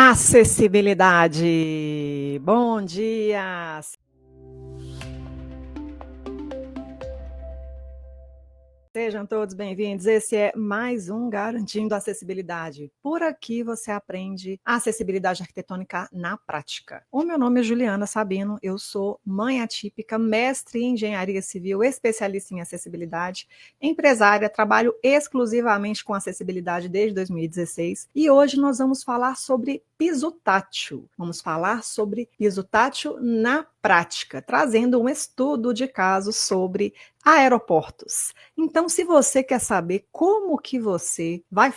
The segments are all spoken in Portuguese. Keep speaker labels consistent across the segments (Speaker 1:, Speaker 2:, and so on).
Speaker 1: Acessibilidade. Bom dia. Sejam todos bem-vindos. Esse é mais um Garantindo Acessibilidade. Por aqui você aprende acessibilidade arquitetônica na prática. O meu nome é Juliana Sabino, eu sou mãe atípica, mestre em engenharia civil, especialista em acessibilidade, empresária, trabalho exclusivamente com acessibilidade desde 2016 e hoje nós vamos falar sobre piso tátil. Vamos falar sobre piso tátil na prática, trazendo um estudo de caso sobre aeroportos. Então, se você quer saber como que você vai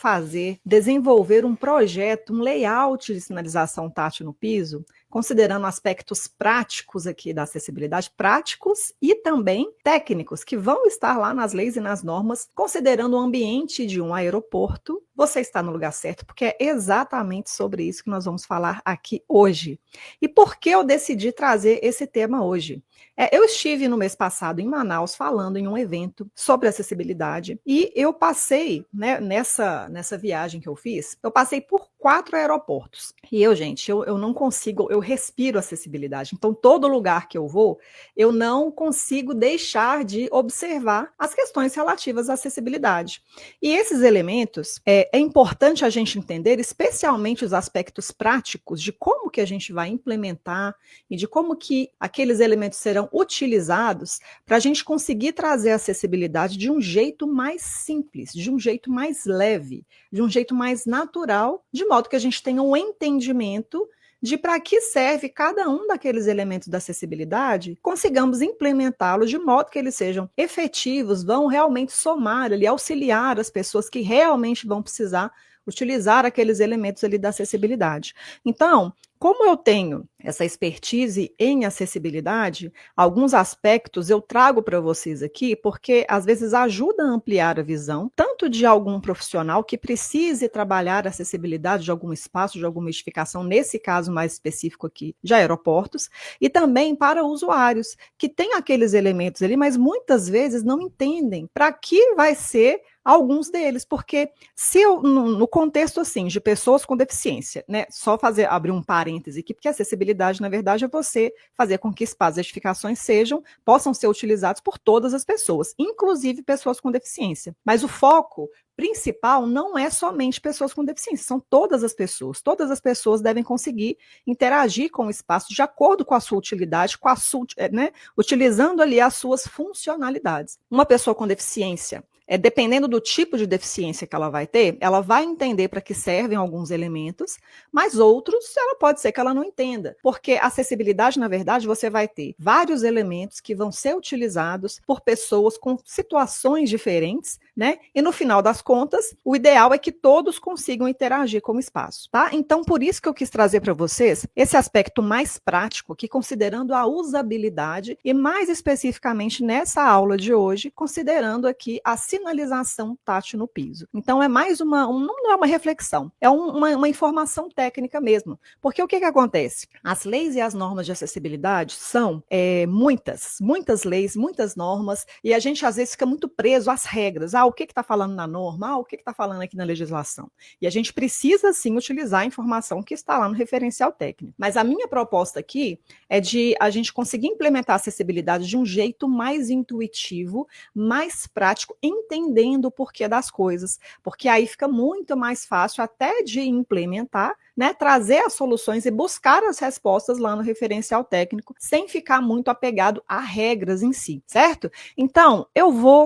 Speaker 1: desenvolver um projeto, um layout de sinalização tátil no piso, considerando aspectos práticos aqui da acessibilidade, práticos e também técnicos, que vão estar lá nas leis e nas normas, considerando o ambiente de um aeroporto, você está no lugar certo, porque é exatamente sobre isso que nós vamos falar aqui hoje. E por que eu decidi trazer esse tema hoje? Eu estive no mês passado em Manaus falando em um evento sobre acessibilidade e eu passei, né, nessa viagem que eu fiz, eu passei por 4 aeroportos. E eu não consigo, eu respiro acessibilidade. Então, todo lugar que eu vou, eu não consigo deixar de observar as questões relativas à acessibilidade. E esses elementos, é importante a gente entender, especialmente os aspectos práticos de como que a gente vai implementar e de como que aqueles elementos serão utilizados para a gente conseguir trazer a acessibilidade de um jeito mais simples, de um jeito mais leve, de um jeito mais natural, de modo que a gente tenha um entendimento de para que serve cada um daqueles elementos da acessibilidade, consigamos implementá-los de modo que eles sejam efetivos, vão realmente somar ali, auxiliar as pessoas que realmente vão precisar utilizar aqueles elementos ali da acessibilidade. Então, como eu tenho essa expertise em acessibilidade, alguns aspectos eu trago para vocês aqui, porque às vezes ajuda a ampliar a visão, tanto de algum profissional que precise trabalhar a acessibilidade de algum espaço, de alguma edificação, nesse caso mais específico aqui, de aeroportos, e também para usuários, que têm aqueles elementos ali, mas muitas vezes não entendem para que vai ser alguns deles, porque se eu, no contexto assim, de pessoas com deficiência, né, só abrir um parêntese aqui, porque acessibilidade, na verdade, é você fazer com que espaços e edificações possam ser utilizados por todas as pessoas, inclusive pessoas com deficiência. Mas o foco principal não é somente pessoas com deficiência, são todas as pessoas. Todas as pessoas devem conseguir interagir com o espaço de acordo com a sua utilidade, né, utilizando ali as suas funcionalidades. Uma pessoa com deficiência, dependendo do tipo de deficiência que ela vai ter, ela vai entender para que servem alguns elementos, mas outros, ela pode ser que ela não entenda. Porque acessibilidade, na verdade, você vai ter vários elementos que vão ser utilizados por pessoas com situações diferentes, né? E no final das contas, o ideal é que todos consigam interagir com o espaço, tá? Então, por isso que eu quis trazer para vocês esse aspecto mais prático, que considerando a usabilidade e mais especificamente nessa aula de hoje, considerando aqui a sinalização tátil no piso. Então, é mais não é uma reflexão, é uma informação técnica mesmo. Porque o que acontece? As leis e as normas de acessibilidade são muitas leis, muitas normas, e a gente às vezes fica muito preso às regras. O que está falando na norma? O que está falando aqui na legislação? E a gente precisa, sim, utilizar a informação que está lá no referencial técnico. Mas a minha proposta aqui é de a gente conseguir implementar a acessibilidade de um jeito mais intuitivo, mais prático, entendendo o porquê das coisas, porque aí fica muito mais fácil até de implementar, né, trazer as soluções e buscar as respostas lá no referencial técnico, sem ficar muito apegado a regras em si, certo? Então,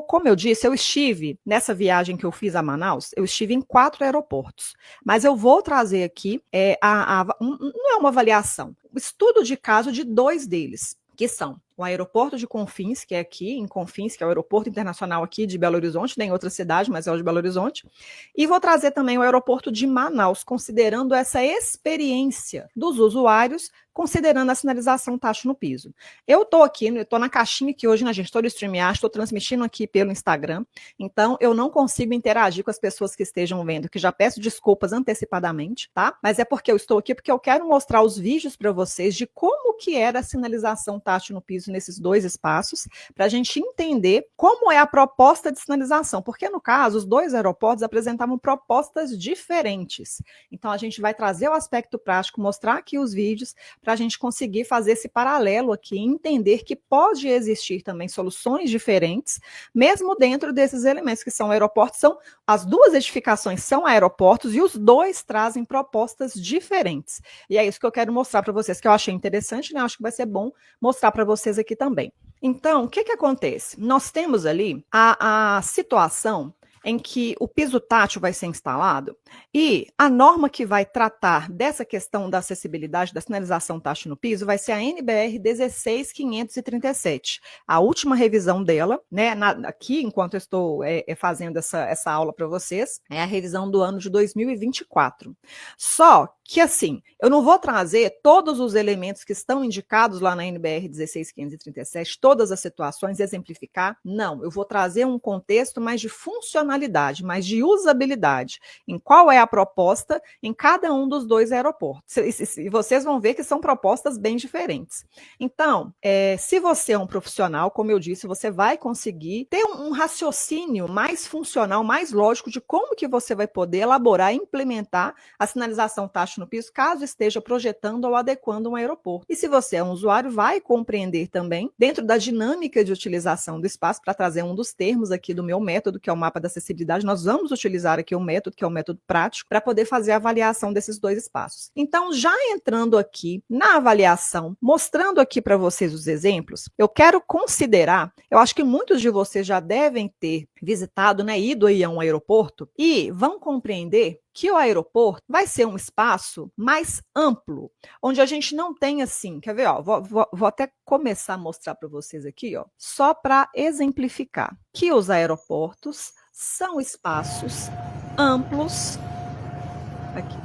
Speaker 1: como eu disse, eu estive nessa viagem que eu fiz a Manaus, eu estive em 4 aeroportos, mas eu vou trazer aqui, não é uma avaliação, um estudo de caso de 2 deles, que são o aeroporto de Confins, que é aqui em Confins, que é o aeroporto internacional aqui de Belo Horizonte, nem outra cidade, mas é o de Belo Horizonte, e vou trazer também o aeroporto de Manaus, considerando essa experiência dos usuários considerando a sinalização tátil no piso. Eu estou aqui, eu estou na caixinha aqui hoje, né, gente? Estou no StreamYard, estou transmitindo aqui pelo Instagram, então eu não consigo interagir com as pessoas que estejam vendo, que já peço desculpas antecipadamente, tá? Mas é porque eu estou aqui porque eu quero mostrar os vídeos para vocês de como que era a sinalização tátil no piso nesses dois espaços, para a gente entender como é a proposta de sinalização, porque no caso, os dois aeroportos apresentavam propostas diferentes. Então a gente vai trazer o aspecto prático, mostrar aqui os vídeos, para a gente conseguir fazer esse paralelo aqui, entender que pode existir também soluções diferentes, mesmo dentro desses elementos que são aeroportos, as duas edificações são aeroportos e os dois trazem propostas diferentes. E é isso que eu quero mostrar para vocês, que eu achei interessante, né? Acho que vai ser bom mostrar para vocês aqui também. Então, o que acontece? Nós temos ali a situação em que o piso tátil vai ser instalado e a norma que vai tratar dessa questão da acessibilidade, da sinalização tátil no piso, vai ser a NBR 16537. A última revisão dela, né, aqui, enquanto eu estou fazendo essa aula para vocês, é a revisão do ano de 2024. Só que, assim, eu não vou trazer todos os elementos que estão indicados lá na NBR 16537, todas as situações, exemplificar. Não, eu vou trazer um contexto mais de funcionalidade, mais de usabilidade, em qual é a proposta em cada um dos dois aeroportos. E vocês vão ver que são propostas bem diferentes. Então, se você é um profissional, como eu disse, você vai conseguir ter um raciocínio mais funcional, mais lógico de como que você vai poder elaborar e implementar a sinalização tátil no piso, caso esteja projetando ou adequando um aeroporto. E se você é um usuário, vai compreender também, dentro da dinâmica de utilização do espaço, para trazer um dos termos aqui do meu método, que é o mapa da acessibilidade, nós vamos utilizar aqui um método, que é o método prático, para poder fazer a avaliação desses dois espaços. Então, já entrando aqui na avaliação, mostrando aqui para vocês os exemplos, eu quero considerar, eu acho que muitos de vocês já devem ter visitado, né, ido aí a um aeroporto, e vão compreender que o aeroporto vai ser um espaço mais amplo, onde a gente não tem assim, quer ver, ó, vou até começar a mostrar para vocês aqui, ó, só para exemplificar, que os aeroportos são espaços amplos, aqui,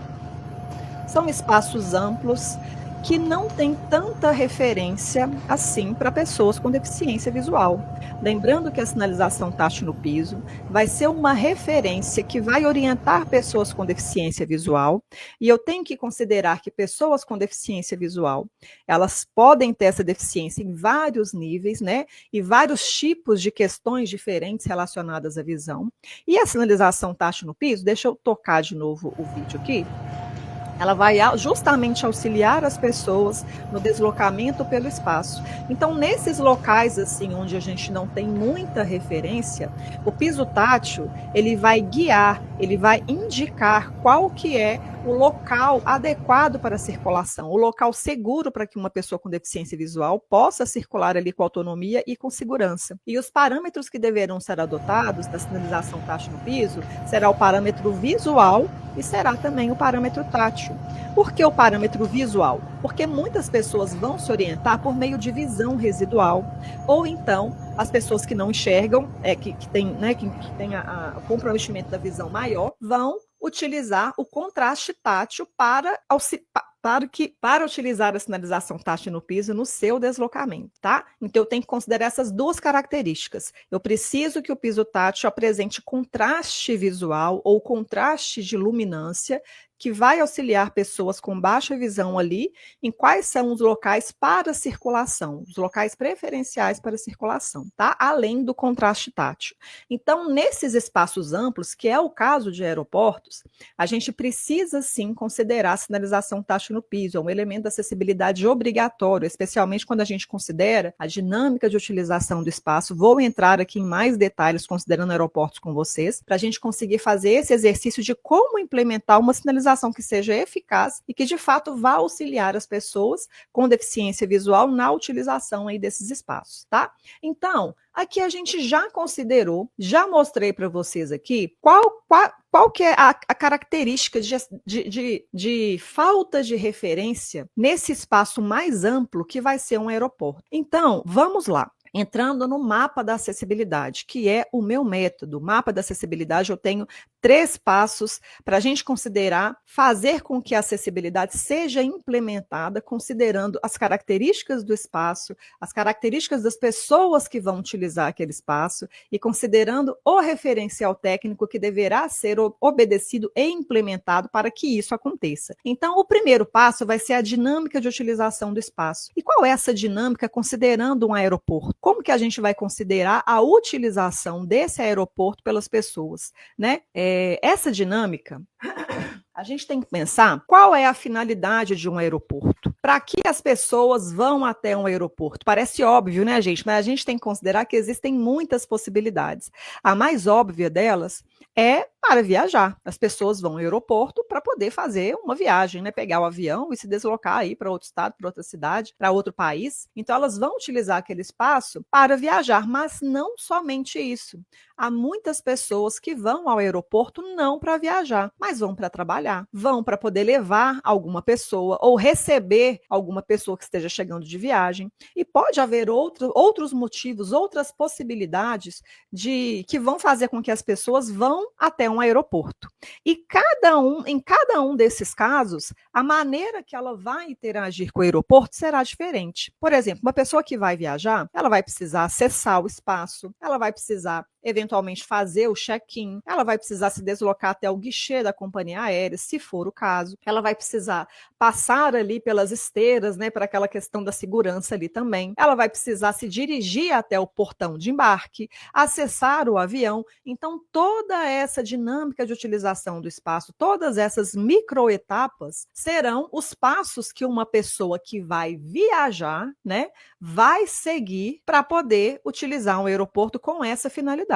Speaker 1: são espaços amplos que não tem tanta referência assim para pessoas com deficiência visual. Lembrando que a sinalização tátil no piso vai ser uma referência que vai orientar pessoas com deficiência visual, e eu tenho que considerar que pessoas com deficiência visual, elas podem ter essa deficiência em vários níveis, né, e vários tipos de questões diferentes relacionadas à visão. E a sinalização tátil no piso, deixa eu tocar de novo o vídeo aqui, ela vai justamente auxiliar as pessoas no deslocamento pelo espaço. Então, nesses locais assim, onde a gente não tem muita referência, o piso tátil, ele vai guiar, ele vai indicar qual que é o local adequado para a circulação, o local seguro para que uma pessoa com deficiência visual possa circular ali com autonomia e com segurança. E os parâmetros que deverão ser adotados da sinalização tátil no piso será o parâmetro visual e será também o parâmetro tátil. Por que o parâmetro visual? Porque muitas pessoas vão se orientar por meio de visão residual, ou então as pessoas que não enxergam, que têm, né, que tem o comprometimento da visão maior, vão utilizar o contraste tátil para utilizar a sinalização tátil no piso no seu deslocamento, tá? Então, eu tenho que considerar essas duas características. Eu preciso que o piso tátil apresente contraste visual ou contraste de luminância, que vai auxiliar pessoas com baixa visão ali em quais são os locais para circulação, os locais preferenciais para circulação, tá? Além do contraste tátil. Então, nesses espaços amplos, que é o caso de aeroportos, a gente precisa sim considerar a sinalização tátil no piso, é um elemento da acessibilidade obrigatório, especialmente quando a gente considera a dinâmica de utilização do espaço. Vou entrar aqui em mais detalhes considerando aeroportos com vocês, para a gente conseguir fazer esse exercício de como implementar uma sinalização que seja eficaz e que de fato vá auxiliar as pessoas com deficiência visual na utilização aí desses espaços, tá? Então, aqui a gente já considerou, já mostrei para vocês aqui qual que é a característica de falta de referência nesse espaço mais amplo que vai ser um aeroporto. Então, vamos lá. Entrando no mapa da acessibilidade, que é o meu método. O mapa da acessibilidade, eu tenho 3 passos para a gente considerar fazer com que a acessibilidade seja implementada, considerando as características do espaço, as características das pessoas que vão utilizar aquele espaço e considerando o referencial técnico que deverá ser obedecido e implementado para que isso aconteça. Então, o primeiro passo vai ser a dinâmica de utilização do espaço. E qual é essa dinâmica considerando um aeroporto? Como que a gente vai considerar a utilização desse aeroporto pelas pessoas, né? Essa dinâmica, a gente tem que pensar qual é a finalidade de um aeroporto. Para que as pessoas vão até um aeroporto? Parece óbvio, né, gente? Mas a gente tem que considerar que existem muitas possibilidades. A mais óbvia delas é para viajar. As pessoas vão ao aeroporto para poder fazer uma viagem, né? Pegar o avião e se deslocar aí para outro estado, para outra cidade, para outro país. Então, elas vão utilizar aquele espaço para viajar, mas não somente isso. Há muitas pessoas que vão ao aeroporto não para viajar, mas vão para trabalhar, vão para poder levar alguma pessoa ou receber alguma pessoa que esteja chegando de viagem. E pode haver outros motivos, outras possibilidades que vão fazer com que as pessoas vão até um aeroporto. E em cada um desses casos, a maneira que ela vai interagir com o aeroporto será diferente. Por exemplo, uma pessoa que vai viajar, ela vai precisar acessar o espaço, ela vai precisar eventualmente fazer o check-in, ela vai precisar se deslocar até o guichê da companhia aérea, se for o caso, ela vai precisar passar ali pelas esteiras, né, para aquela questão da segurança ali também, ela vai precisar se dirigir até o portão de embarque, acessar o avião. Então, toda essa dinâmica de utilização do espaço, todas essas microetapas serão os passos que uma pessoa que vai viajar, né, vai seguir para poder utilizar um aeroporto com essa finalidade.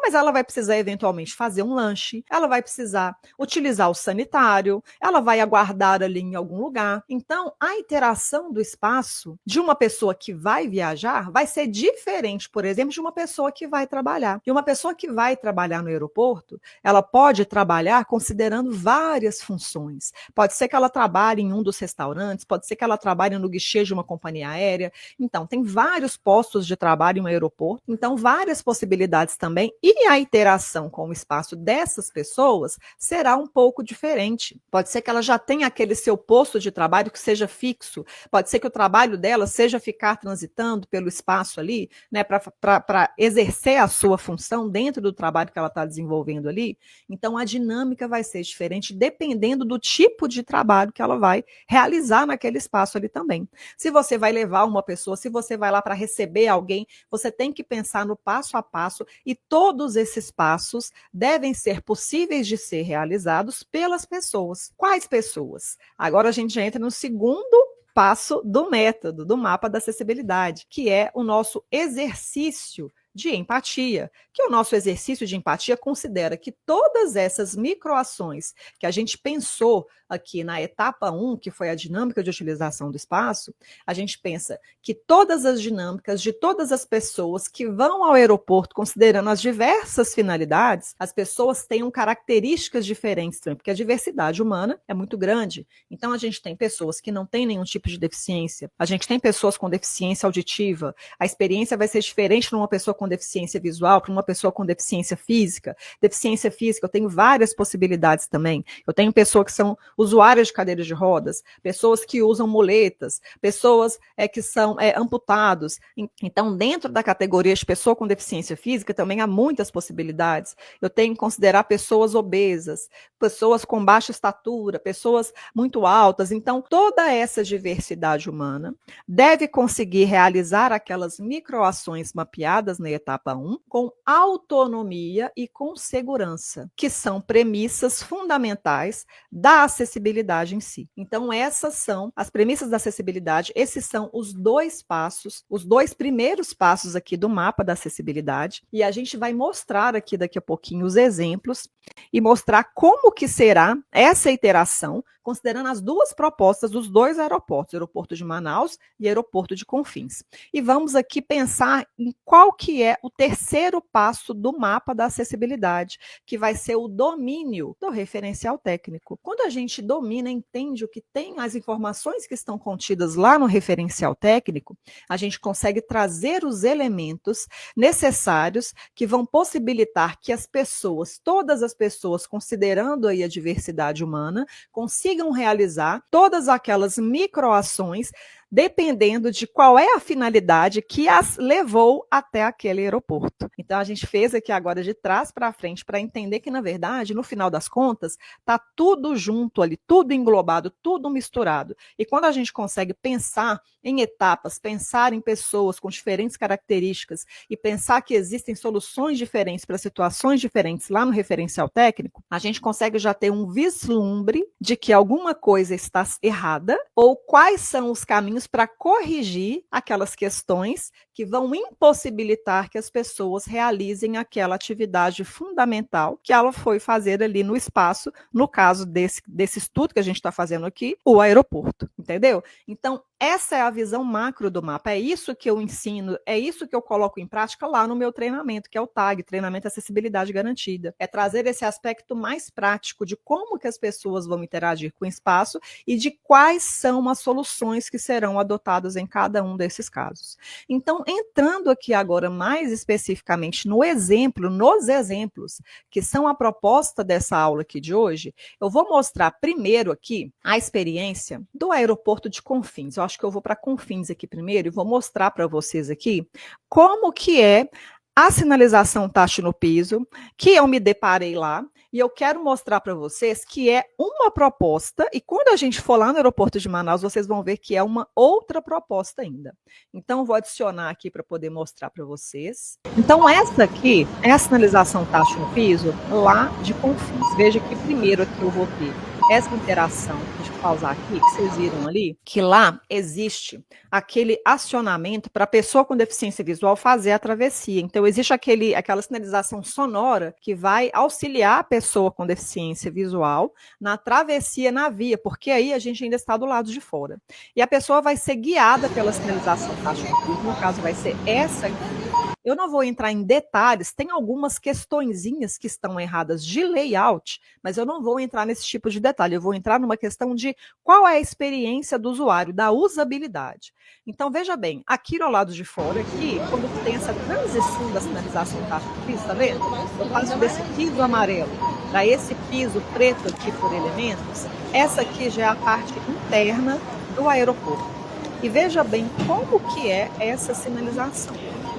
Speaker 1: Mas ela vai precisar eventualmente fazer um lanche, ela vai precisar utilizar o sanitário, ela vai aguardar ali em algum lugar. Então, a interação do espaço de uma pessoa que vai viajar vai ser diferente, por exemplo, de uma pessoa que vai trabalhar. E uma pessoa que vai trabalhar no aeroporto, ela pode trabalhar considerando várias funções. Pode ser que ela trabalhe em um dos restaurantes, pode ser que ela trabalhe no guichê de uma companhia aérea. Então, tem vários postos de trabalho em um aeroporto, então várias possibilidades também, e a interação com o espaço dessas pessoas será um pouco diferente. Pode ser que ela já tenha aquele seu posto de trabalho que seja fixo, pode ser que o trabalho dela seja ficar transitando pelo espaço ali, né, para exercer a sua função dentro do trabalho que ela está desenvolvendo ali. Então, a dinâmica vai ser diferente dependendo do tipo de trabalho que ela vai realizar naquele espaço ali também. Se você vai levar uma pessoa, se você vai lá para receber alguém, você tem que pensar no passo a passo, e todos esses passos devem ser possíveis de ser realizados pelas pessoas. Quais pessoas? Agora a gente já entra no segundo passo do método, do mapa da acessibilidade, que é o nosso exercício de empatia, que o nosso exercício de empatia considera que todas essas microações que a gente pensou aqui na etapa 1, que foi a dinâmica de utilização do espaço, a gente pensa que todas as dinâmicas de todas as pessoas que vão ao aeroporto, considerando as diversas finalidades, as pessoas tenham características diferentes também, porque a diversidade humana é muito grande. Então, a gente tem pessoas que não têm nenhum tipo de deficiência, a gente tem pessoas com deficiência auditiva, a experiência vai ser diferente para uma pessoa com deficiência visual, para uma pessoa com deficiência física. Deficiência física, eu tenho várias possibilidades também. Eu tenho pessoas que são usuárias de cadeiras de rodas, pessoas que usam muletas, pessoas que são amputados. Então, dentro da categoria de pessoa com deficiência física, também há muitas possibilidades. Eu tenho que considerar pessoas obesas, pessoas com baixa estatura, pessoas muito altas. Então, toda essa diversidade humana deve conseguir realizar aquelas microações mapeadas na etapa 1 com autonomia e com segurança, que são premissas fundamentais da acessibilidade em si. Então, essas são as premissas da acessibilidade, esses são os 2 passos, os 2 primeiros passos aqui do mapa da acessibilidade, e a gente vai mostrar aqui daqui a pouquinho os exemplos e mostrar como que será essa iteração considerando as duas propostas dos dois aeroportos, aeroporto de Manaus e aeroporto de Confins. E vamos aqui pensar em qual que é o terceiro passo do mapa da acessibilidade, que vai ser o domínio do referencial técnico. Quando a gente domina, entende o que tem, as informações que estão contidas lá no referencial técnico, a gente consegue trazer os elementos necessários que vão possibilitar que as pessoas, todas as pessoas, considerando aí a diversidade humana, consigam realizar todas aquelas microações dependendo de qual é a finalidade que as levou até aquele aeroporto. Então, a gente fez aqui agora de trás para frente para entender que, na verdade, no final das contas, está tudo junto ali, tudo englobado, tudo misturado. E quando a gente consegue pensar em etapas, pensar em pessoas com diferentes características e pensar que existem soluções diferentes para situações diferentes lá no referencial técnico, a gente consegue já ter um vislumbre de que alguma coisa está errada ou quais são os caminhos para corrigir aquelas questões que vão impossibilitar que as pessoas realizem aquela atividade fundamental que ela foi fazer ali no espaço, no caso desse estudo que a gente está fazendo aqui, o aeroporto, entendeu? Então, essa é a visão macro do mapa, é isso que eu ensino, é isso que eu coloco em prática lá no meu treinamento, que é o TAG, Treinamento Acessibilidade Garantida. É trazer esse aspecto mais prático de como que as pessoas vão interagir com o espaço e de quais são as soluções que serão adotadas em cada um desses casos. Então, entrando aqui agora mais especificamente no exemplo, nos exemplos, que são a proposta dessa aula aqui de hoje, eu vou mostrar primeiro aqui a experiência do aeroporto de Confins. Eu acho que eu vou para Confins aqui primeiro e vou mostrar para vocês aqui como que é a sinalização tátil no piso, que eu me deparei lá, e eu quero mostrar para vocês que é uma proposta, e quando a gente for lá no aeroporto de Manaus, vocês vão ver que é uma outra proposta ainda. Então, vou adicionar aqui para poder mostrar para vocês. Então, essa aqui é a sinalização tátil no piso lá de Confins. Veja que primeiro aqui eu vou ter essa interação, deixa eu pausar aqui, que vocês viram ali, que lá existe aquele acionamento para a pessoa com deficiência visual fazer a travessia. Então, existe aquela sinalização sonora que vai auxiliar a pessoa com deficiência visual na travessia na via, porque aí a gente ainda está do lado de fora. E a pessoa vai ser guiada pela sinalização tátil, no caso vai ser essa aqui. Eu não vou entrar em detalhes, tem algumas questõezinhas que estão erradas de layout, mas eu não vou entrar nesse tipo de detalhe, eu vou entrar numa questão de qual é a experiência do usuário, da usabilidade. Então, veja bem, aqui ao lado de fora, aqui, quando tem essa transição da sinalização tátil do piso, tá vendo? Eu passo desse piso amarelo para esse piso preto aqui por elementos, essa aqui já é a parte interna do aeroporto. E veja bem como que é essa sinalização.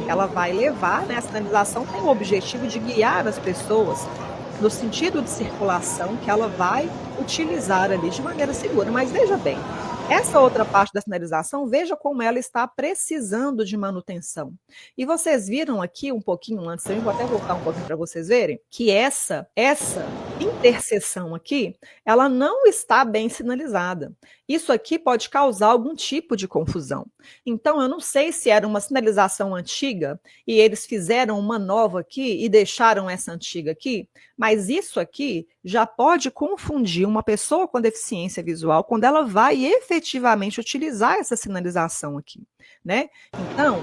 Speaker 1: Ela vai levar, né, a sinalização tem o objetivo de guiar as pessoas no sentido de circulação que ela vai utilizar ali de maneira segura. Mas veja bem, essa outra parte da sinalização, veja como ela está precisando de manutenção. E vocês viram aqui um pouquinho antes, eu vou até voltar um pouquinho para vocês verem, que essa interseção aqui, ela não está bem sinalizada. Isso aqui pode causar algum tipo de confusão. Então, eu não sei se era uma sinalização antiga e eles fizeram uma nova aqui e deixaram essa antiga aqui, mas isso aqui já pode confundir uma pessoa com deficiência visual quando ela vai efetivamente utilizar essa sinalização aqui, né? Então,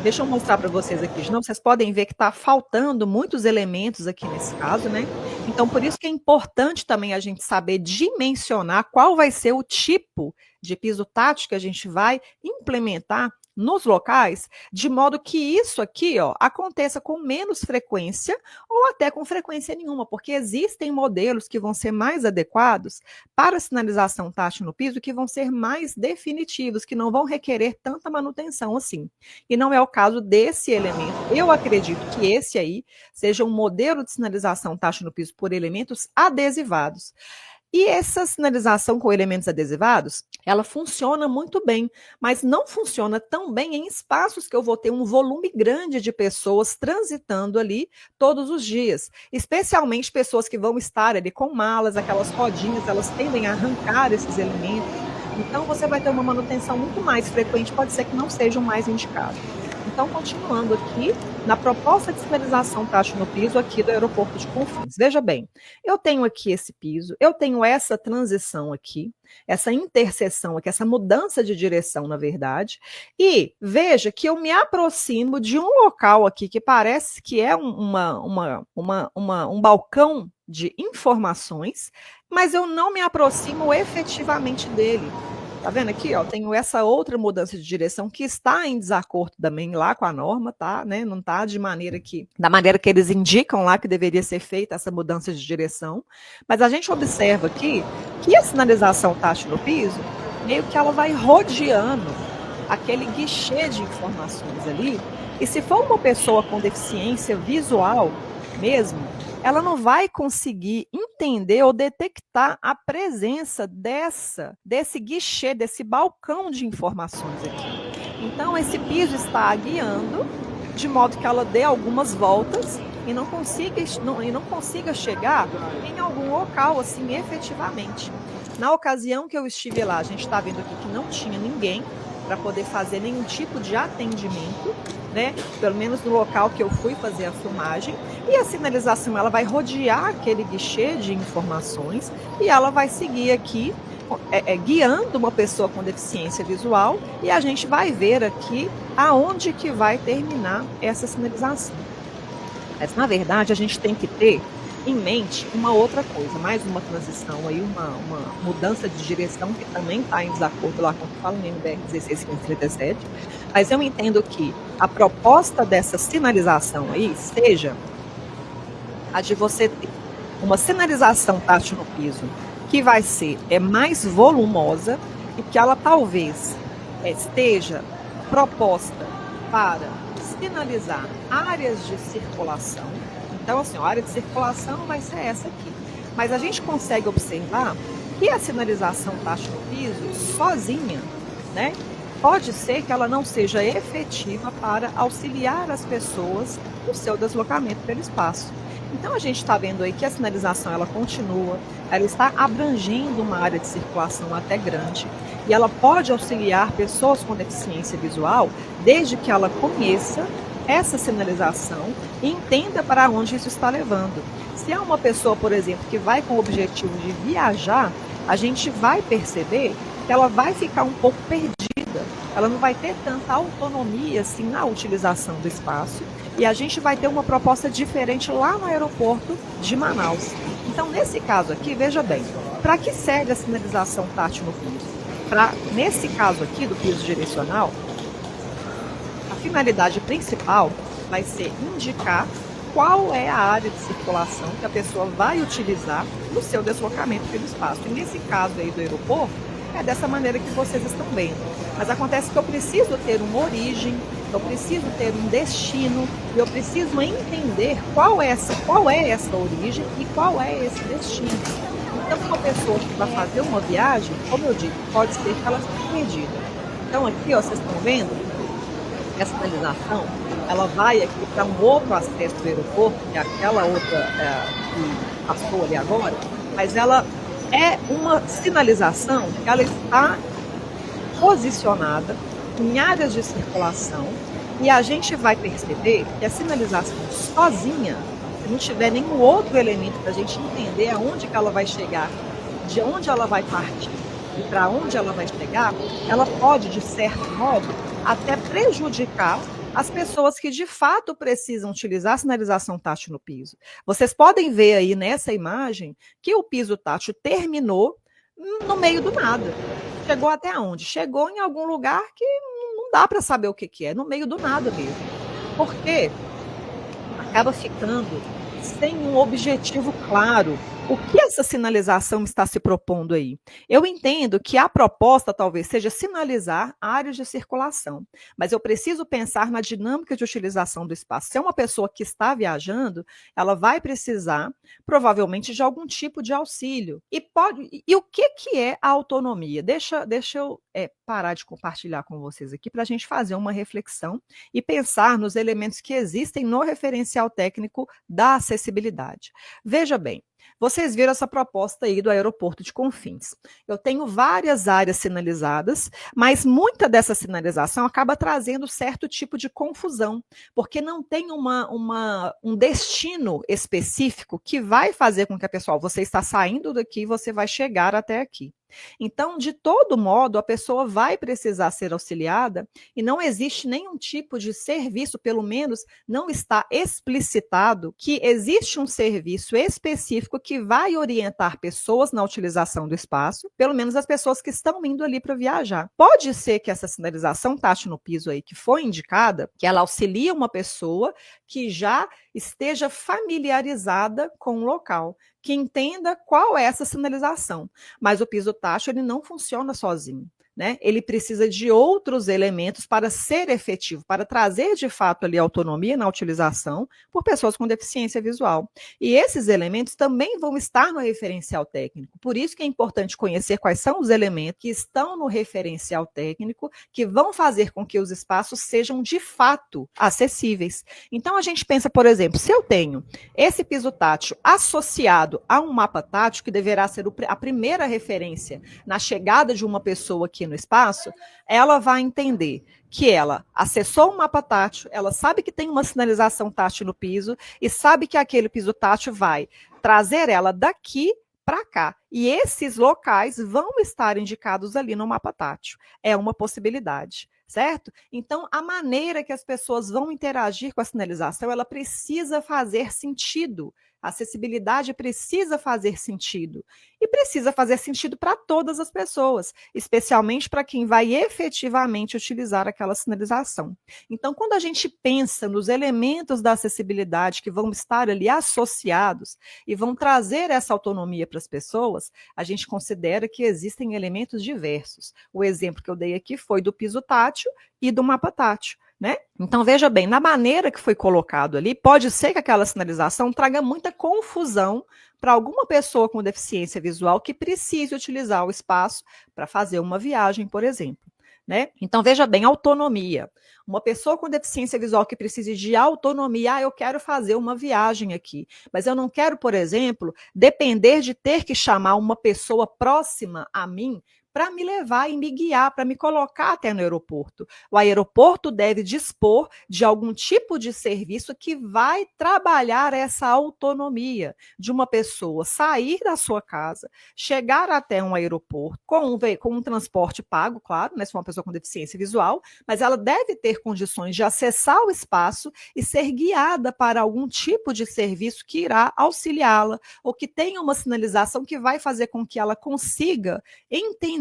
Speaker 1: deixa eu mostrar para vocês aqui. Não, vocês podem ver que está faltando muitos elementos aqui nesse caso, né? Então, por isso que é importante também a gente saber dimensionar qual vai ser o tipo de piso tátil que a gente vai implementar nos locais, de modo que isso aqui, ó, aconteça com menos frequência ou até com frequência nenhuma, porque existem modelos que vão ser mais adequados para a sinalização tátil no piso, que vão ser mais definitivos, que não vão requerer tanta manutenção assim. E não é o caso desse elemento. Eu acredito que esse aí seja um modelo de sinalização tátil no piso por elementos adesivados. E essa sinalização com elementos adesivados, ela funciona muito bem, mas não funciona tão bem em espaços que eu vou ter um volume grande de pessoas transitando ali todos os dias, especialmente pessoas que vão estar ali com malas, aquelas rodinhas, elas tendem a arrancar esses elementos. Então, você vai ter uma manutenção muito mais frequente, pode ser que não seja o mais indicado. Então, continuando aqui, na proposta de sinalização tátil no piso aqui do aeroporto de Confins. Veja bem, eu tenho aqui esse piso, eu tenho essa transição aqui, essa interseção aqui, essa mudança de direção, na verdade, e veja que eu me aproximo de um local aqui que parece que é um balcão de informações, mas eu não me aproximo efetivamente dele. Tá vendo aqui, ó? Tenho essa outra mudança de direção que está em desacordo também lá com a norma, tá? Né? Não está da maneira que eles indicam lá que deveria ser feita essa mudança de direção. Mas a gente observa aqui que a sinalização tátil no piso, meio que ela vai rodeando aquele guichê de informações ali. E se for uma pessoa com deficiência visual mesmo, ela não vai conseguir entender ou detectar a presença desse guichê, desse balcão de informações aqui. Então, esse piso está guiando de modo que ela dê algumas voltas e não consiga chegar em algum local assim efetivamente. Na ocasião que eu estive lá, a gente está vendo aqui que não tinha ninguém para poder fazer nenhum tipo de atendimento, né? Pelo menos no local que eu fui fazer a filmagem. E a sinalização ela vai rodear aquele guichê de informações e ela vai seguir aqui guiando uma pessoa com deficiência visual e a gente vai ver aqui aonde que vai terminar essa sinalização. Mas, na verdade, a gente tem que ter em mente uma outra coisa, mais uma transição aí, uma mudança de direção que também está em desacordo lá com o que fala no NBR 16537, mas eu entendo que a proposta dessa sinalização aí seja a de você ter uma sinalização tátil no piso que vai ser mais volumosa e que ela talvez esteja proposta para sinalizar áreas de circulação. Então, assim, a área de circulação vai ser essa aqui. Mas a gente consegue observar que a sinalização tátil no piso, sozinha, né, pode ser que ela não seja efetiva para auxiliar as pessoas no seu deslocamento pelo espaço. Então, a gente está vendo aí que a sinalização ela continua, ela está abrangendo uma área de circulação até grande e ela pode auxiliar pessoas com deficiência visual desde que ela conheça essa sinalização e entenda para onde isso está levando. Se é uma pessoa, por exemplo, que vai com o objetivo de viajar, a gente vai perceber que ela vai ficar um pouco perdida, ela não vai ter tanta autonomia assim na utilização do espaço e a gente vai ter uma proposta diferente lá no aeroporto de Manaus. Então, nesse caso aqui, veja bem, para que serve a sinalização tátil no piso? Nesse caso aqui do piso direcional, a finalidade principal vai ser indicar qual é a área de circulação que a pessoa vai utilizar no seu deslocamento pelo espaço. E nesse caso aí do aeroporto, é dessa maneira que vocês estão vendo. Mas acontece que eu preciso ter uma origem, eu preciso ter um destino, e eu preciso entender qual é essa origem e qual é esse destino. Então, uma pessoa que vai fazer uma viagem, como eu digo, pode ser que ela fique perdida. Então, aqui, ó, vocês estão vendo, essa sinalização, ela vai aqui para um outro acesso do aeroporto, que é aquela outra que passou ali agora, mas ela é uma sinalização que ela está posicionada em áreas de circulação e a gente vai perceber que a sinalização sozinha, se não tiver nenhum outro elemento para a gente entender aonde que ela vai chegar, de onde ela vai partir e para onde ela vai chegar, ela pode, de certo modo, até prejudicar as pessoas que de fato precisam utilizar a sinalização tátil no piso. Vocês podem ver aí nessa imagem que o piso tátil terminou no meio do nada. Chegou até onde? Chegou em algum lugar que não dá para saber o que é, no meio do nada mesmo. Porque acaba ficando sem um objetivo claro. O que essa sinalização está se propondo aí? Eu entendo que a proposta talvez seja sinalizar áreas de circulação, mas eu preciso pensar na dinâmica de utilização do espaço. Se é uma pessoa que está viajando, ela vai precisar, provavelmente, de algum tipo de auxílio. E o que é a autonomia? Deixa eu parar de compartilhar com vocês aqui para a gente fazer uma reflexão e pensar nos elementos que existem no referencial técnico da acessibilidade. Veja bem, Vocês viram essa proposta aí do aeroporto de Confins. Eu tenho várias áreas sinalizadas, mas muita dessa sinalização acaba trazendo certo tipo de confusão, porque não tem um destino específico que vai fazer com que a pessoa, você está saindo daqui, você vai chegar até aqui. Então, de todo modo, a pessoa vai precisar ser auxiliada e não existe nenhum tipo de serviço, pelo menos não está explicitado que existe um serviço específico que vai orientar pessoas na utilização do espaço, pelo menos as pessoas que estão indo ali para viajar. Pode ser que essa sinalização tátil no piso aí que foi indicada, que ela auxilia uma pessoa que já esteja familiarizada com o local, que entenda qual é essa sinalização. Mas o piso tátil ele não funciona sozinho. Né? Ele precisa de outros elementos para ser efetivo, para trazer de fato ali autonomia na utilização por pessoas com deficiência visual. E esses elementos também vão estar no referencial técnico. Por isso que é importante conhecer quais são os elementos que estão no referencial técnico, que vão fazer com que os espaços sejam de fato acessíveis. Então a gente pensa, por exemplo, se eu tenho esse piso tátil associado a um mapa tátil, que deverá ser a primeira referência na chegada de uma pessoa aqui no espaço, ela vai entender que ela acessou um mapa tátil, ela sabe que tem uma sinalização tátil no piso e sabe que aquele piso tátil vai trazer ela daqui para cá. E esses locais vão estar indicados ali no mapa tátil. É uma possibilidade, certo? Então, a maneira que as pessoas vão interagir com a sinalização, ela precisa fazer sentido. A acessibilidade precisa fazer sentido. E precisa fazer sentido para todas as pessoas, especialmente para quem vai efetivamente utilizar aquela sinalização. Então, quando a gente pensa nos elementos da acessibilidade que vão estar ali associados e vão trazer essa autonomia para as pessoas, a gente considera que existem elementos diversos. O exemplo que eu dei aqui foi do piso tátil e do mapa tátil. Né? Então, veja bem, na maneira que foi colocado ali, pode ser que aquela sinalização traga muita confusão para alguma pessoa com deficiência visual que precise utilizar o espaço para fazer uma viagem, por exemplo. Né? Então, veja bem, autonomia. Uma pessoa com deficiência visual que precise de autonomia, eu quero fazer uma viagem aqui, mas eu não quero, por exemplo, depender de ter que chamar uma pessoa próxima a mim para me levar e me guiar, para me colocar até no aeroporto. O aeroporto deve dispor de algum tipo de serviço que vai trabalhar essa autonomia de uma pessoa sair da sua casa, chegar até um aeroporto com um transporte pago, claro, né, se for uma pessoa com deficiência visual, mas ela deve ter condições de acessar o espaço e ser guiada para algum tipo de serviço que irá auxiliá-la, ou que tenha uma sinalização que vai fazer com que ela consiga entender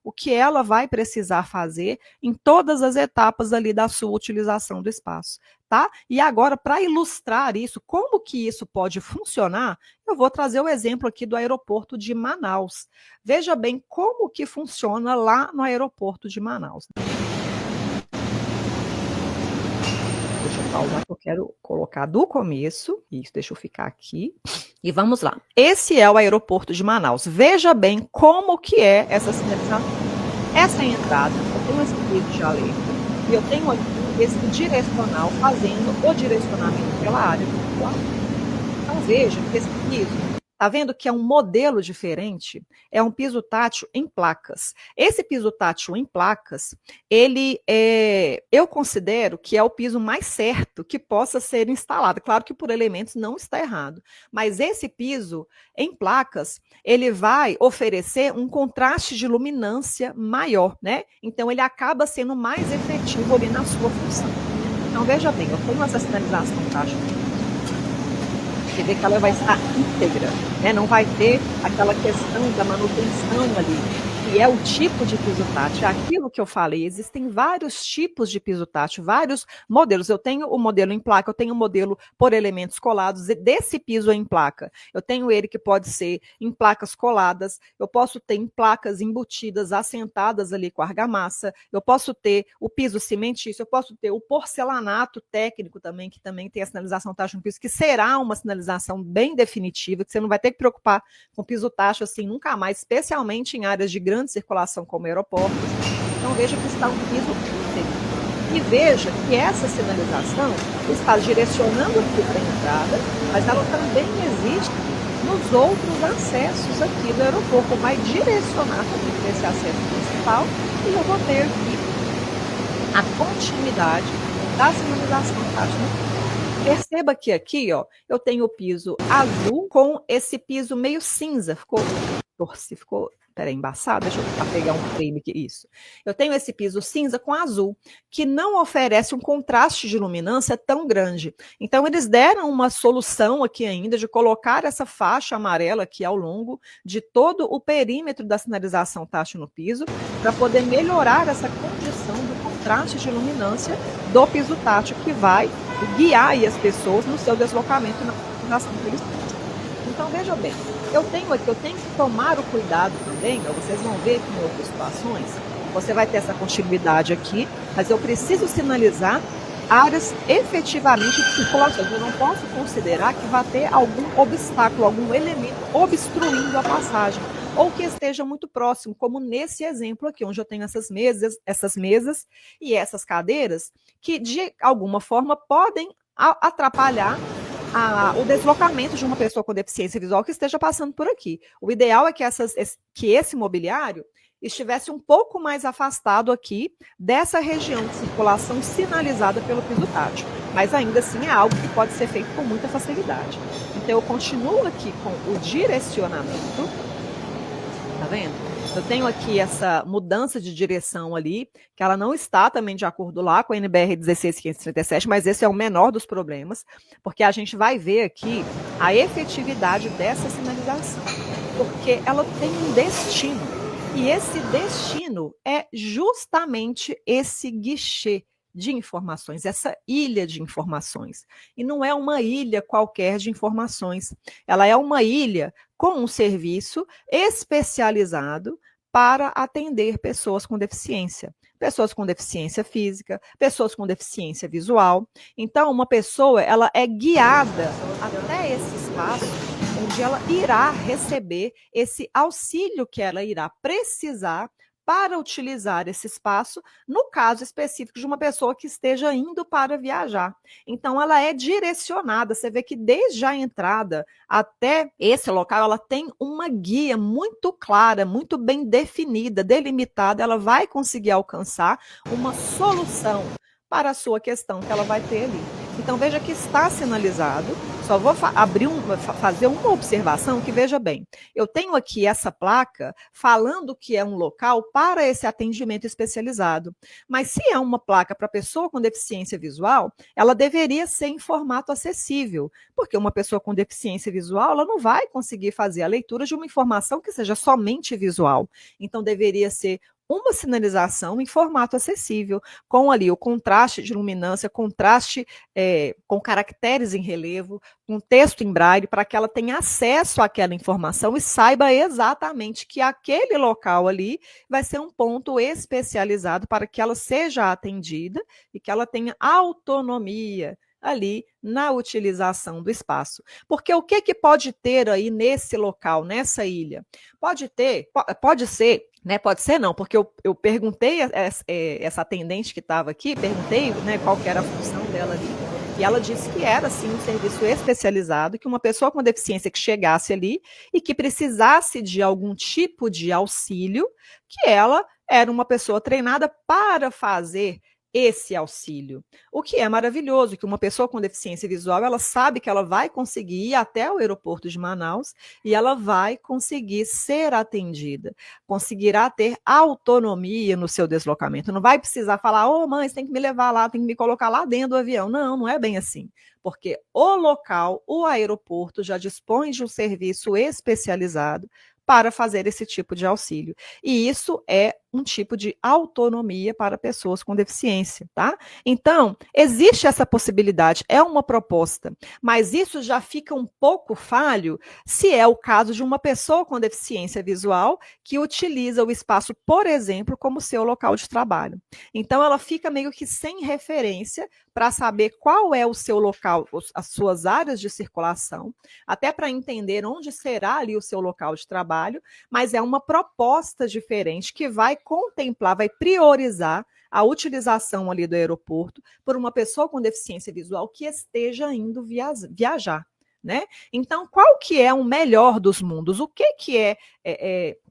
Speaker 1: o que ela vai precisar fazer em todas as etapas ali da sua utilização do espaço, tá? E agora, para ilustrar isso, como que isso pode funcionar, eu vou trazer o exemplo aqui do aeroporto de Manaus. Veja bem como que funciona lá no aeroporto de Manaus. Deixa eu pausar que eu quero colocar do começo. Isso, deixa eu ficar aqui. E vamos lá. Esse é o aeroporto de Manaus. Veja bem como que é essa sinalização. Essa entrada, eu tenho esse piso de alerta e eu tenho aqui esse direcional fazendo o direcionamento pela área virtual. Então veja que esse piso, tá vendo que é um modelo diferente? É um piso tátil em placas. Esse piso tátil em placas, eu considero que é o piso mais certo que possa ser instalado. Claro que por elementos não está errado, mas esse piso em placas, ele vai oferecer um contraste de luminância maior, né? Então ele acaba sendo mais efetivo ali na sua função. Então veja bem, eu tenho essa sinalização tátil. Você vê que ela vai estar íntegra, né? Não vai ter aquela questão da manutenção ali, que é o tipo de piso tátil. Aquilo que eu falei, existem vários tipos de piso tátil, vários modelos. Eu tenho o modelo em placa, eu tenho o modelo por elementos colados, e desse piso em placa, eu tenho ele que pode ser em placas coladas, eu posso ter em placas embutidas, assentadas ali com argamassa, eu posso ter o piso cimentício, eu posso ter o porcelanato técnico também, que também tem a sinalização tátil no piso, que será uma sinalização bem definitiva, que você não vai ter que preocupar com piso tátil assim nunca mais, especialmente em áreas de grande circulação como aeroportos. Então veja que está um piso íntegro. E veja que essa sinalização está direcionando aqui para a entrada, mas ela também existe nos outros acessos aqui do aeroporto. Vai direcionar também para esse acesso principal e eu vou ter aqui a continuidade da sinalização tática. Perceba que aqui, ó, eu tenho o piso azul com esse piso meio cinza. Ficou, peraí, embaçado? Deixa eu pegar um frame aqui, isso. Eu tenho esse piso cinza com azul, que não oferece um contraste de luminância tão grande. Então, eles deram uma solução aqui ainda de colocar essa faixa amarela aqui ao longo de todo o perímetro da sinalização tátil no piso, para poder melhorar essa condição do contraste de luminância do piso tátil, que vai guiar aí as pessoas no seu deslocamento na sinalização que eles têm. Então, veja bem, eu tenho que tomar o cuidado também, ó, vocês vão ver que em outras situações, você vai ter essa continuidade aqui, mas eu preciso sinalizar áreas efetivamente de circulação. Eu não posso considerar que vai ter algum obstáculo, algum elemento obstruindo a passagem, ou que esteja muito próximo, como nesse exemplo aqui, onde eu tenho essas mesas e essas cadeiras, que de alguma forma podem atrapalhar o deslocamento de uma pessoa com deficiência visual que esteja passando por aqui. O ideal é que esse mobiliário estivesse um pouco mais afastado aqui dessa região de circulação sinalizada pelo piso tátil. Mas ainda assim é algo que pode ser feito com muita facilidade. Então eu continuo aqui com o direcionamento. Tá vendo? Eu tenho aqui essa mudança de direção ali, que ela não está também de acordo lá com a NBR 16537, mas esse é o menor dos problemas, porque a gente vai ver aqui a efetividade dessa sinalização, porque ela tem um destino, e esse destino é justamente esse guichê de informações, essa ilha de informações. E não é uma ilha qualquer de informações, ela é uma ilha com um serviço especializado para atender pessoas com deficiência física, pessoas com deficiência visual. Então, uma pessoa, ela é guiada até esse espaço onde ela irá receber esse auxílio que ela irá precisar para utilizar esse espaço, no caso específico de uma pessoa que esteja indo para viajar. Então, ela é direcionada. Você vê que desde a entrada até esse local, ela tem uma guia muito clara, muito bem definida, delimitada. Ela vai conseguir alcançar uma solução para a sua questão que ela vai ter ali. Então, veja que está sinalizado. Só vou fazer uma observação que, veja bem, eu tenho aqui essa placa falando que é um local para esse atendimento especializado. Mas se é uma placa para pessoa com deficiência visual, ela deveria ser em formato acessível, porque uma pessoa com deficiência visual, ela não vai conseguir fazer a leitura de uma informação que seja somente visual. Então, deveria ser uma sinalização em formato acessível, com ali o contraste de luminância, contraste com caracteres em relevo, com texto em braille, para que ela tenha acesso àquela informação e saiba exatamente que aquele local ali vai ser um ponto especializado para que ela seja atendida e que ela tenha autonomia ali na utilização do espaço. Porque o que pode ter aí nesse local, nessa ilha? Pode ser, né? Pode ser não, porque eu perguntei essa atendente que estava aqui, perguntei, né, qual que era a função dela ali, e ela disse que era, sim, um serviço especializado, que uma pessoa com deficiência que chegasse ali e que precisasse de algum tipo de auxílio, que ela era uma pessoa treinada para fazer esse auxílio. O que é maravilhoso, que uma pessoa com deficiência visual, ela sabe que ela vai conseguir ir até o aeroporto de Manaus e ela vai conseguir ser atendida, conseguirá ter autonomia no seu deslocamento. Não vai precisar falar, ô mãe, você tem que me levar lá, tem que me colocar lá dentro do avião. Não, não é bem assim. Porque o local, o aeroporto, já dispõe de um serviço especializado para fazer esse tipo de auxílio. E isso é um tipo de autonomia para pessoas com deficiência, tá? Então, existe essa possibilidade, é uma proposta, mas isso já fica um pouco falho se é o caso de uma pessoa com deficiência visual que utiliza o espaço, por exemplo, como seu local de trabalho. Então, ela fica meio que sem referência para saber qual é o seu local, as suas áreas de circulação, até para entender onde será ali o seu local de trabalho, mas é uma proposta diferente que vai contemplar, vai priorizar a utilização ali do aeroporto por uma pessoa com deficiência visual que esteja indo viajar. né? Então, qual que é o melhor dos mundos? O que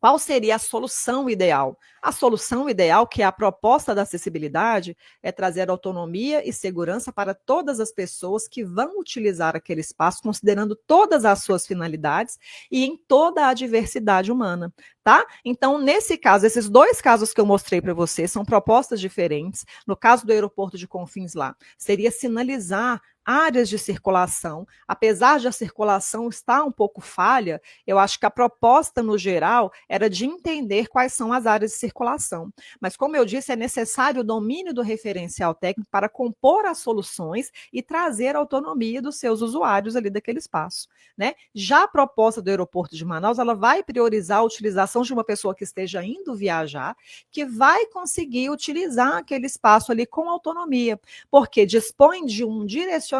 Speaker 1: qual seria a solução ideal? A solução ideal, que é a proposta da acessibilidade, é trazer autonomia e segurança para todas as pessoas que vão utilizar aquele espaço, considerando todas as suas finalidades e em toda a diversidade humana, tá? Então, nesse caso, esses dois casos que eu mostrei para você são propostas diferentes. No caso do aeroporto de Confins lá, seria sinalizar áreas de circulação. Apesar de a circulação estar um pouco falha, eu acho que a proposta, no geral, era de entender quais são as áreas de circulação. Mas, como eu disse, é necessário o domínio do referencial técnico para compor as soluções e trazer a autonomia dos seus usuários ali daquele espaço, né? Já a proposta do aeroporto de Manaus, ela vai priorizar a utilização de uma pessoa que esteja indo viajar, que vai conseguir utilizar aquele espaço ali com autonomia, porque dispõe de um direcionamento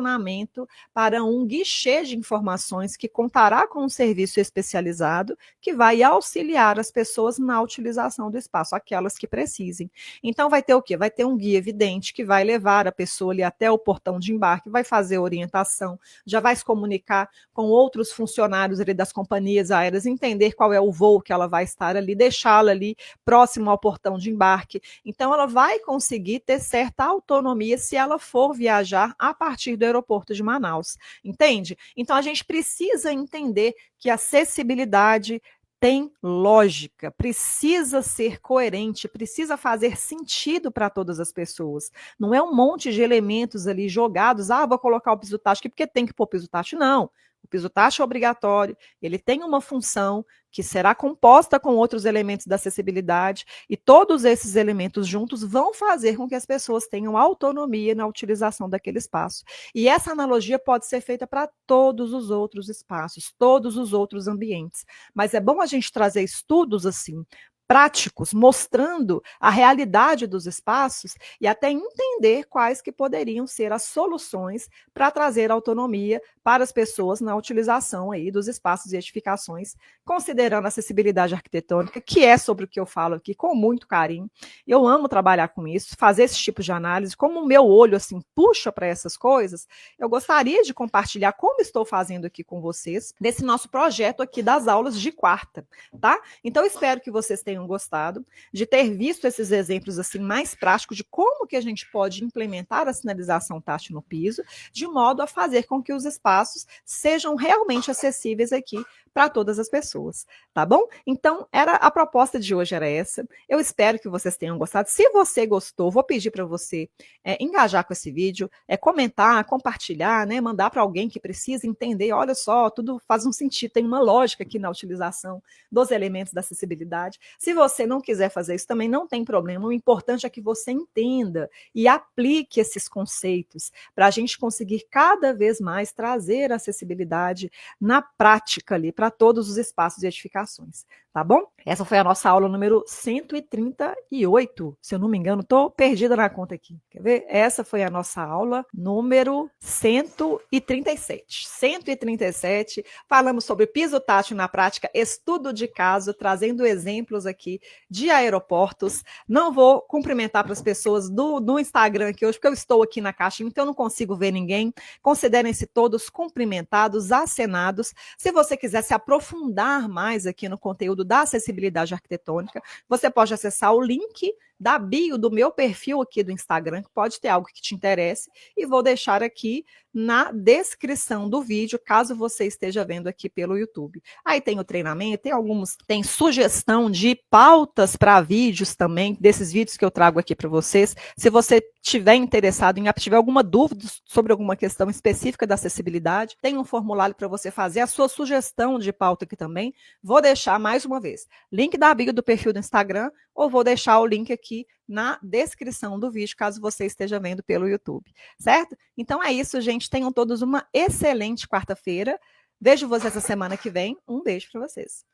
Speaker 1: para um guichê de informações que contará com um serviço especializado que vai auxiliar as pessoas na utilização do espaço, aquelas que precisem. Então vai ter o quê? Vai ter um guia evidente que vai levar a pessoa ali até o portão de embarque, vai fazer orientação, já vai se comunicar com outros funcionários ali das companhias aéreas, entender qual é o voo que ela vai estar ali, deixá-la ali próximo ao portão de embarque. Então ela vai conseguir ter certa autonomia se ela for viajar a partir do aeroporto de Manaus, entende? Então a gente precisa entender que a acessibilidade tem lógica, precisa ser coerente, precisa fazer sentido para todas as pessoas. Não é um monte de elementos ali jogados, vou colocar o piso tátil aqui porque tem que pôr piso tátil, não. O piso tátil é obrigatório, ele tem uma função que será composta com outros elementos da acessibilidade, e todos esses elementos juntos vão fazer com que as pessoas tenham autonomia na utilização daquele espaço. E essa analogia pode ser feita para todos os outros espaços, todos os outros ambientes. Mas é bom a gente trazer estudos assim, práticos, mostrando a realidade dos espaços e até entender quais que poderiam ser as soluções para trazer autonomia para as pessoas na utilização aí dos espaços e edificações, considerando a acessibilidade arquitetônica, que é sobre o que eu falo aqui com muito carinho. Eu amo trabalhar com isso, fazer esse tipo de análise, como o meu olho assim puxa para essas coisas, eu gostaria de compartilhar como estou fazendo aqui com vocês, nesse nosso projeto aqui das aulas de quarta, tá? Então, espero que vocês tenham gostado de ter visto esses exemplos assim mais práticos de como que a gente pode implementar a sinalização tátil no piso, de modo a fazer com que os espaços sejam realmente acessíveis aqui para todas as pessoas, tá bom? Então, a proposta de hoje era essa. Eu espero que vocês tenham gostado. Se você gostou, vou pedir para você engajar com esse vídeo, comentar, compartilhar, né, mandar para alguém que precisa entender, olha só, tudo faz um sentido, tem uma lógica aqui na utilização dos elementos da acessibilidade. Se você não quiser fazer isso também, não tem problema. O importante é que você entenda e aplique esses conceitos para a gente conseguir cada vez mais trazer a acessibilidade na prática ali, para todos os espaços e edificações, tá bom? Essa foi a nossa aula número 138, se eu não me engano, estou perdida na conta aqui, quer ver? Essa foi a nossa aula número 137. 137, falamos sobre piso tátil na prática, estudo de caso, trazendo exemplos aqui de aeroportos. Não vou cumprimentar para as pessoas do Instagram aqui hoje, porque eu estou aqui na caixinha, então eu não consigo ver ninguém. Considerem-se todos cumprimentados, acenados. Se você quiser se aprofundar mais aqui no conteúdo da acessibilidade arquitetônica, você pode acessar o link da bio do meu perfil aqui do Instagram, que pode ter algo que te interesse, e vou deixar aqui na descrição do vídeo, caso você esteja vendo aqui pelo YouTube. Aí tem o treinamento, tem sugestão de pautas para vídeos também, desses vídeos que eu trago aqui para vocês. Se você tiver interessado tiver alguma dúvida sobre alguma questão específica da acessibilidade, tem um formulário para você fazer a sua sugestão de pauta aqui também. Vou deixar mais uma vez, link da bio do perfil do Instagram, ou vou deixar o link aqui na descrição do vídeo, caso você esteja vendo pelo YouTube, certo? Então é isso, gente. Tenham todos uma excelente quarta-feira. Vejo vocês essa semana que vem. Um beijo para vocês.